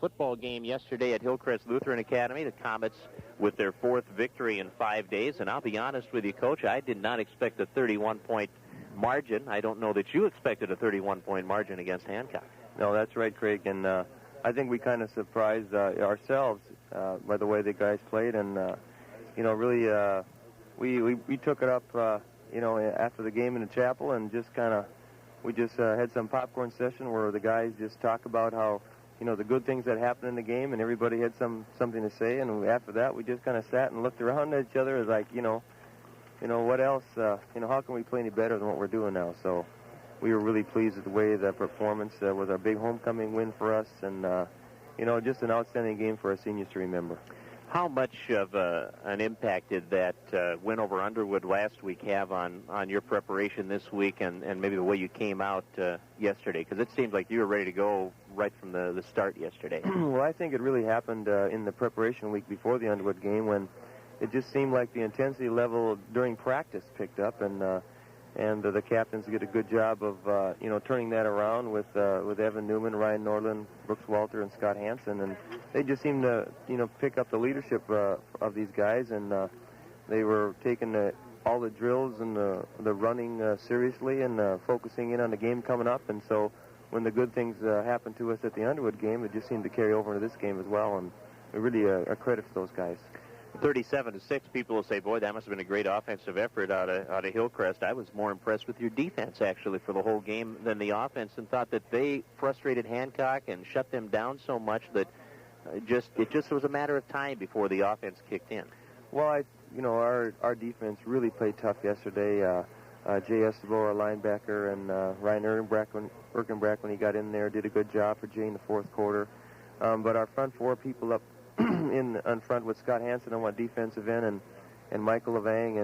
football game yesterday at Hillcrest Lutheran Academy. The Comets with their 4th victory in 5 days. And I'll be honest with you, Coach, I did not expect a 31-point margin. I don't know that you expected a 31-point margin against Hancock. No, that's right, Craig. And I think we kind of surprised ourselves by the way the guys played. And, really, we took it up, after the game in the chapel and just we just had some popcorn session where the guys just talk about how, the good things that happened in the game, and everybody had something to say. And after that, we just kind of sat and looked around at each other as like, what else, how can we play any better than what we're doing now? So we were really pleased with the way the performance was a big homecoming win for us, and, just an outstanding game for our seniors to remember. How much of an impact did that win over Underwood last week have on your preparation this week and maybe the way you came out yesterday? Because it seemed like you were ready to go right from the start yesterday. Well, I think it really happened in the preparation week before the Underwood game when it just seemed like the intensity level during practice picked up, and the captains did a good job of turning that around with Evan Newman, Ryan Nordland, Brooks Walter, and Scott Hansen, and they just seemed to pick up the leadership of these guys, and they were taking all the drills and the running seriously and focusing in on the game coming up. And so when the good things happened to us at the Underwood game, it just seemed to carry over into this game as well, and really a credit to those guys. 37-6, people will say, boy, that must have been a great offensive effort out of Hillcrest. I was more impressed with your defense, actually, for the whole game than the offense, and thought that they frustrated Hancock and shut them down so much that it just was a matter of time before the offense kicked in. Well, our defense really played tough yesterday. Jay Estebo, our linebacker, and Ryan Erkenbrack, when he got in there, did a good job for Jay in the fourth quarter. But our front four people up on front with Scott Hansen on one defensive end, and Michael Levang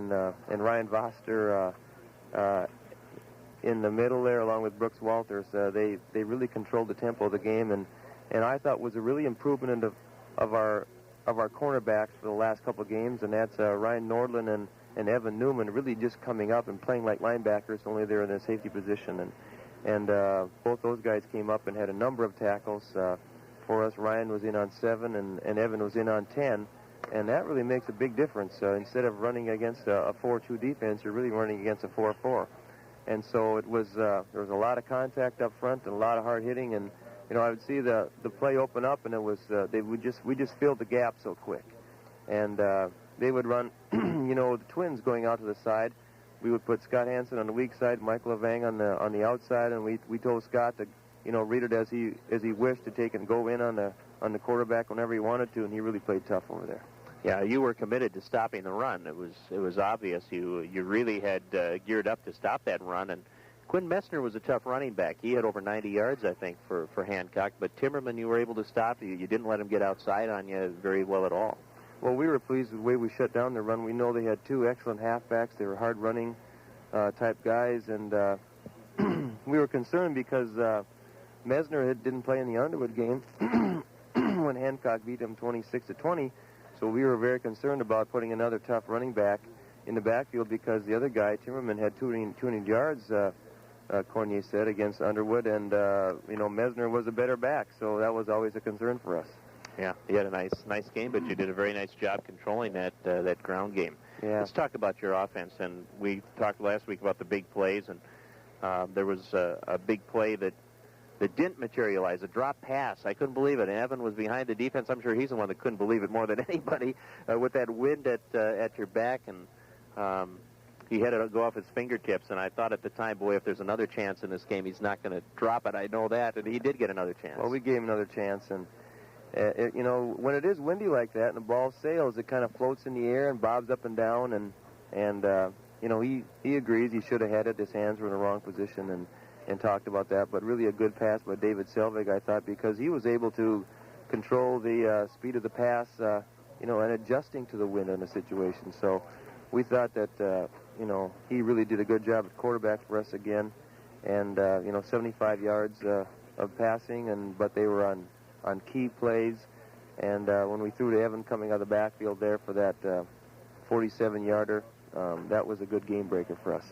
and Ryan Voster in the middle there, along with Brooks Walters. They really controlled the tempo of the game, and I thought was a really improvement of our cornerbacks for the last couple of games, and that's Ryan Nordland and Evan Newman really just coming up and playing like linebackers, only they're in a safety position, and both those guys came up and had a number of tackles. For us, Ryan was in on 7 and Evan was in on 10, and that really makes a big difference. Instead of running against a 4-2 defense, you're really running against a 4-4. And so it was there was a lot of contact up front and a lot of hard hitting, and I would see the play open up, and it was we just filled the gap so quick, and they would run the twins going out to the side. We would put Scott Hansen on the weak side, Michael Levang on the outside, and we told Scott to read it as he wished to take and go in on the quarterback whenever he wanted to, and he really played tough over there. Yeah, you were committed to stopping the run. It was obvious you really had geared up to stop that run. And Quinn Messner was a tough running back. He had over 90 yards, I think, for Hancock. But Timmerman, you were able to stop. You didn't let him get outside on you very well at all. Well, we were pleased with the way we shut down the run. We know they had 2 excellent halfbacks. They were hard running type guys, and we were concerned because Messner didn't play in the Underwood game when Hancock beat him 26-20, so we were very concerned about putting another tough running back in the backfield because the other guy, Timmerman, had 200 yards, Cornier said, against Underwood, and Messner was a better back, so that was always a concern for us. Yeah, he had a nice game, but you did a very nice job controlling that ground game. Yeah. Let's talk about your offense, and we talked last week about the big plays, and there was a big play that didn't materialize, a drop pass. I couldn't believe it. And Evan was behind the defense. I'm sure he's the one that couldn't believe it more than anybody with that wind at your back, and he had it go off his fingertips. And I thought at the time, boy, if there's another chance in this game, he's not going to drop it. I know that, and he did get another chance. Well, we gave him another chance, and when it is windy like that and the ball sails, it kind of floats in the air and bobs up and down, and he agrees he should have had it. His hands were in the wrong position, and talked about that, but really a good pass by David Selvig, I thought, because he was able to control the speed of the pass, and adjusting to the wind in a situation. So we thought that, he really did a good job at quarterback for us again, and, 75 yards of passing, but they were on key plays, and when we threw to Evan coming out of the backfield there for that 47-yarder, that was a good game breaker for us.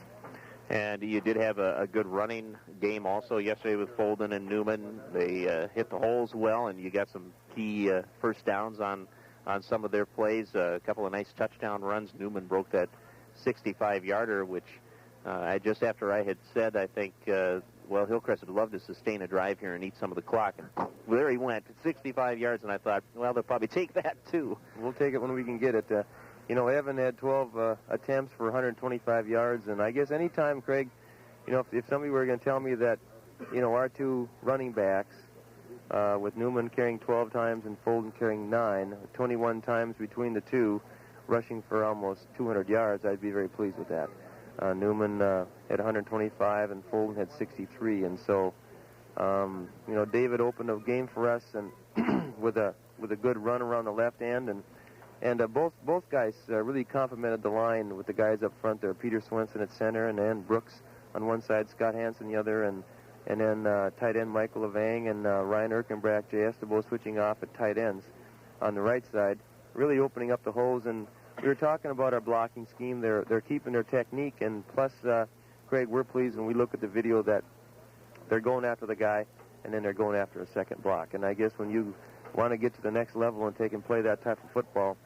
And you did have a good running game also yesterday with Folden and Newman. They hit the holes well, and you got some key first downs on some of their plays. A couple of nice touchdown runs. Newman broke that 65-yarder, which just after I had said, I think, well, Hillcrest would love to sustain a drive here and eat some of the clock. And there he went, 65 yards, and I thought, well, they'll probably take that too. We'll take it when we can get it. Evan had 12 attempts for 125 yards, and I guess any time, Craig, if somebody were going to tell me that, our two running backs, with Newman carrying 12 times and Folden carrying 9, 21 times between the two, rushing for almost 200 yards, I'd be very pleased with that. Newman had 125 and Folden had 63, and so, David opened a game for us and with a good run around the left end, and both guys really complimented the line with the guys up front there. Peter Swenson at center, and then Brooks on one side, Scott Hansen the other, and then tight end Michael Levang and Ryan Erkenbrack, Jay Estebo switching off at tight ends on the right side, really opening up the holes. And we were talking about our blocking scheme. They're keeping their technique, and plus, Craig, we're pleased when we look at the video that they're going after the guy, and then they're going after a second block. And I guess when you want to get to the next level and play that type of football,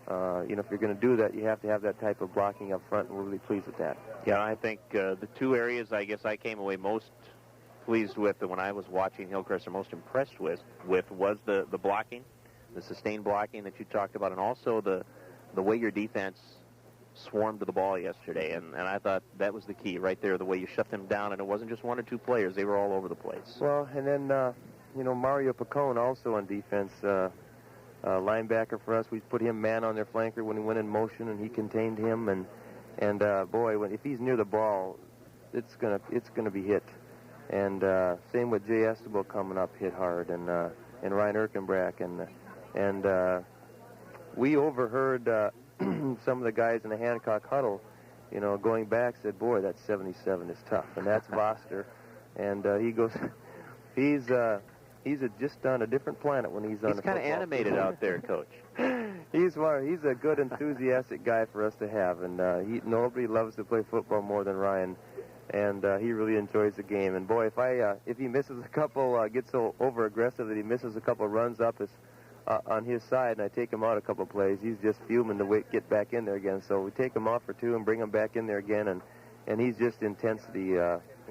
if you're going to do that, you have to have that type of blocking up front, and we're really pleased with that. Yeah, I think the two areas I guess I came away most pleased with when I was watching Hillcrest, or most impressed with was the blocking, the sustained blocking that you talked about, and also the way your defense swarmed to the ball yesterday. And I thought that was the key right there, the way you shut them down, and it wasn't just one or two players. They were all over the place. Well, and then, Mario Pacone also on defense, linebacker for us. We put him man on their flanker when he went in motion, and he contained him. And boy, if he's near the ball, it's gonna be hit. And same with Jay Estebo coming up, hit hard, and Ryan Erkenbrack, and we overheard some of the guys in the Hancock huddle, going back, said, "Boy, that 77 is tough," and that's Voster, and he goes, he's just on a different planet when he's on the football. He's kind of animated out there, Coach. He's a good, enthusiastic guy for us to have, and nobody loves to play football more than Ryan, and he really enjoys the game. And boy, if he misses a couple, gets so over-aggressive that he misses a couple runs up on his side, and I take him out a couple plays, he's just fuming to get back in there again. So we take him off for two and bring him back in there again, and he's just intensity,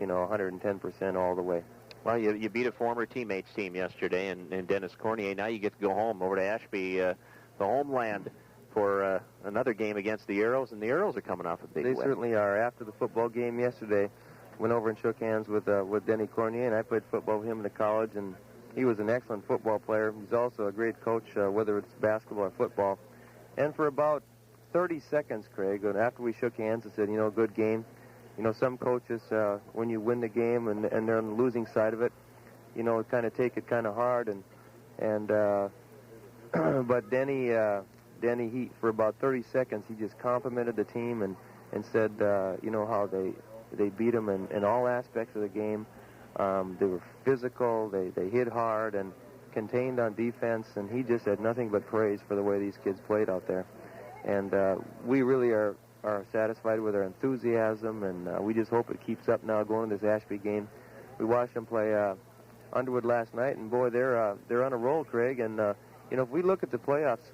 110% all the way. Well, you beat a former teammate's team yesterday, and Dennis Cornier. Now you get to go home over to Ashby, the homeland, for another game against the Arrows, and the Arrows are coming off a big win. They certainly are. After the football game yesterday, went over and shook hands with Denny Cornier, and I played football with him in the college, and he was an excellent football player. He's also a great coach, whether it's basketball or football. And for about 30 seconds, Craig, after we shook hands, I said, good game. Some coaches, when you win the game and they're on the losing side of it, kind of take it kind of hard. But Denny, he for about 30 seconds, he just complimented the team and said, how they beat him in all aspects of the game. They were physical, they hit hard and contained on defense, and he just had nothing but praise for the way these kids played out there. And we really are satisfied with their enthusiasm, and we just hope it keeps up now going to this Ashby game. We watched them play Underwood last night, and boy, they're on a roll, Craig. And if we look at the playoffs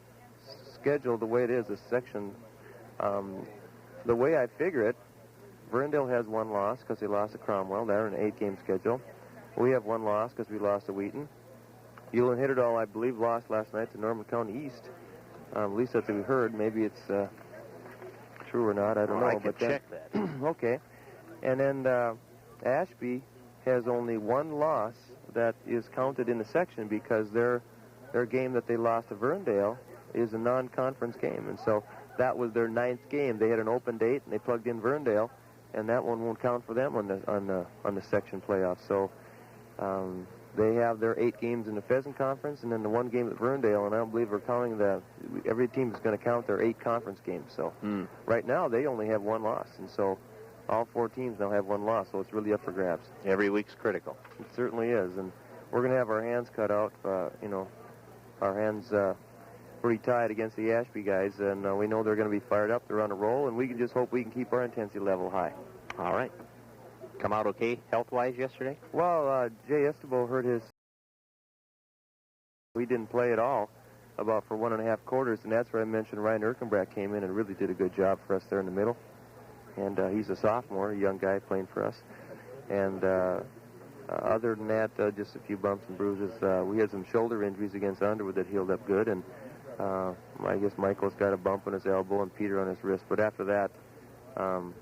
schedule the way it is, this section, the way I figure it, Verndale has one loss because they lost to Cromwell. They're an 8-game schedule. We have one loss because we lost to Wheaton. Ewell and Hitterdall, I believe, lost last night to Norman County East. At least that's what we heard. Maybe it's true or not. I don't know. I can check that. Okay. And then Ashby has only one loss that is counted in the section because their game that they lost to Verndale is a non-conference game. And so that was their 9th game. They had an open date, and they plugged in Verndale, and that one won't count for them on the section playoffs. So they have their 8 games in the Pheasant Conference, and then the one game at Verndale, and I don't believe we're counting every team is going to count their 8 conference games. So right now they only have one loss, and so all 4 teams now have one loss, so it's really up for grabs. Every week's critical. It certainly is, and we're going to have our hands cut out, our hands pretty tied against the Ashby guys, and we know they're going to be fired up. They're on a roll, and we can just hope we can keep our intensity level high. All right. come out okay health-wise yesterday? Well, Jay Estebo hurt his... We didn't play at all about for 1.5 quarters, and that's where I mentioned Ryan Erkenbrack came in and really did a good job for us there in the middle. And he's a sophomore, a young guy playing for us. And other than that, just a few bumps and bruises. We had some shoulder injuries against Underwood that healed up good, and I guess Michael's got a bump on his elbow and Peter on his wrist. But after that,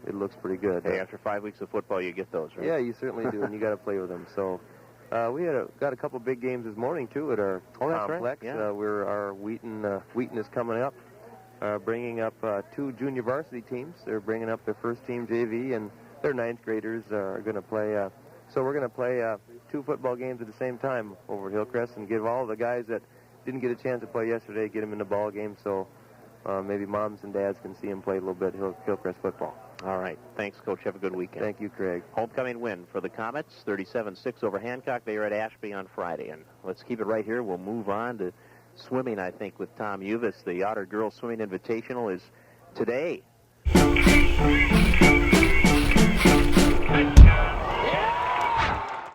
it looks pretty good. Hey, after 5 weeks of football, you get those, right? Yeah, you certainly do, and you got to play with them. So we got a couple big games this morning too at our complex. Right. Yeah. Our Wheaton is coming up, bringing up 2 junior varsity teams. They're bringing up their first team JV, and their 9th graders are going to play. So we're going to play 2 football games at the same time over at Hillcrest, and give all the guys that didn't get a chance to play yesterday, get them in the ball game, so maybe moms and dads can see them play a little bit Hillcrest football. All right. Thanks, Coach. Have a good weekend. Thank you, Craig. Homecoming win for the Comets, 37-6 over Hancock. They are at Ashby on Friday. And let's keep it right here. We'll move on to swimming, I think, with Tom Uvis. The Otter Girls Swimming Invitational is today.